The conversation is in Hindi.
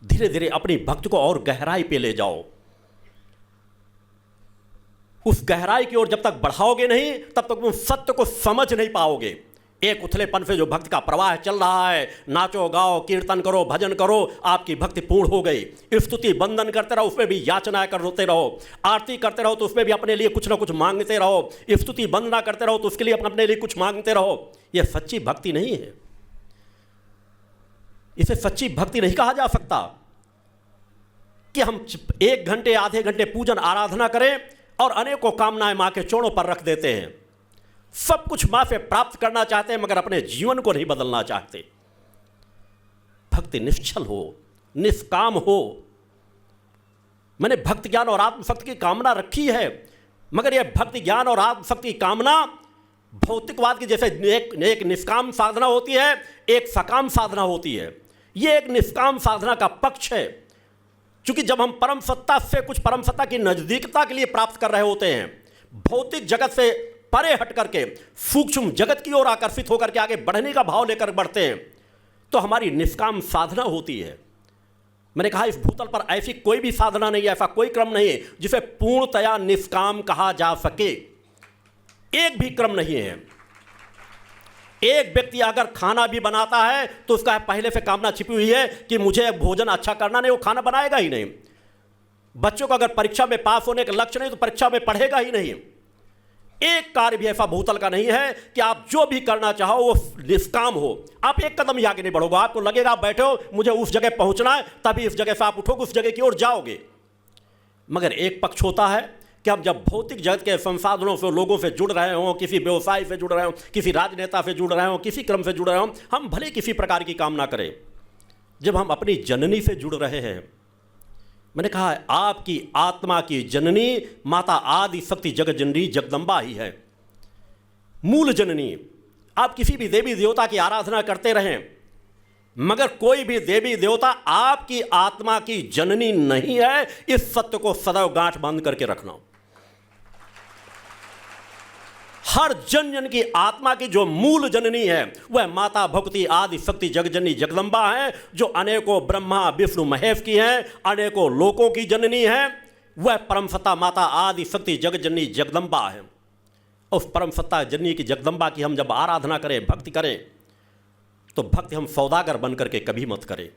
धीरे धीरे अपनी भक्ति को और गहराई पे ले जाओ। उस गहराई की ओर जब तक बढ़ाओगे नहीं, तब तक तुम सत्य को समझ नहीं पाओगे। एक उथलेपन से जो भक्ति का प्रवाह चल रहा है, नाचो गाओ कीर्तन करो भजन करो, आपकी भक्ति पूर्ण हो गई। स्तुति बंदन करते रहो, उसमें भी याचना कर रोते रहो। आरती करते रहो तो उसमें भी अपने लिए कुछ ना कुछ मांगते रहो। स्तुति वंदना करते रहो तो उसके लिए अपने लिए कुछ मांगते रहो। यह सच्ची भक्ति नहीं है। इसे सच्ची भक्ति नहीं कहा जा सकता कि हम 1 घंटे आधे घंटे पूजन आराधना करें और अनेकों कामनाएं मां के चरणों पर रख देते हैं। सब कुछ मां से प्राप्त करना चाहते हैं मगर अपने जीवन को नहीं बदलना चाहते। भक्ति निश्चल हो, निष्काम हो। मैंने भक्ति ज्ञान और आत्मशक्ति की कामना रखी है, मगर यह भक्ति ज्ञान और आत्मशक्ति की कामना भौतिकवाद की जैसे एक निष्काम साधना होती है, एक सकाम साधना होती है। यह एक निष्काम साधना का पक्ष है, क्योंकि जब हम परम सत्ता से कुछ परम सत्ता की नजदीकता के लिए प्राप्त कर रहे होते हैं, भौतिक जगत से परे हट करके सूक्ष्म जगत की ओर आकर्षित होकर के आगे बढ़ने का भाव लेकर बढ़ते हैं, तो हमारी निष्काम साधना होती है। मैंने कहा इस भूतल पर ऐसी कोई भी साधना नहीं है, ऐसा कोई क्रम नहीं है जिसे पूर्णतया निष्काम कहा जा सके। एक भी क्रम नहीं है। एक व्यक्ति अगर खाना भी बनाता है तो उसका पहले से कामना छिपी हुई है कि मुझे भोजन अच्छा करना, नहीं वो खाना बनाएगा ही नहीं। बच्चों को अगर परीक्षा में पास होने का लक्ष्य नहीं तो परीक्षा में पढ़ेगा ही नहीं। एक कार्य भी ऐसा भूतल का नहीं है कि आप जो भी करना चाहो वो निष्काम हो। आप एक कदम ही आगे नहीं बढ़ोगे। आपको लगेगा आप बैठे हो, मुझे उस जगह पहुंचना है, तभी इस जगह से आप उठोगे, उस जगह की ओर जाओगे। मगर एक पक्ष होता है कि हम जब भौतिक जगत के संसाधनों से लोगों से जुड़ रहे हों, किसी व्यवसाय से जुड़ रहे हों, किसी राजनेता से जुड़ रहे हों, किसी क्रम से जुड़ रहे हों, हम भले किसी प्रकार की कामना करें, जब हम अपनी जननी से जुड़ रहे हैं, मैंने कहा है आपकी आत्मा की जननी माता आदि शक्ति जगत जननी जगदम्बा ही है, मूल जननी। आप किसी भी देवी देवता की आराधना करते रहें, मगर कोई भी देवी देवता आपकी आत्मा की जननी नहीं है। इस सत्य को सदैव गांठ बांध करके रखना। हर जन जन की आत्मा की जो मूल जननी है वह माता भगवती आदि शक्ति जगजननी जगदम्बा है, जो अनेकों ब्रह्मा विष्णु महेश की है, अनेकों लोकों की जननी है। वह परम सत्ता माता आदि शक्ति जगजननी जगदम्बा है। उस परम सत्ता जननी की जगदम्बा की हम जब आराधना करें, भक्ति करें, तो भक्ति हम सौदागर बन करके कभी मत करें।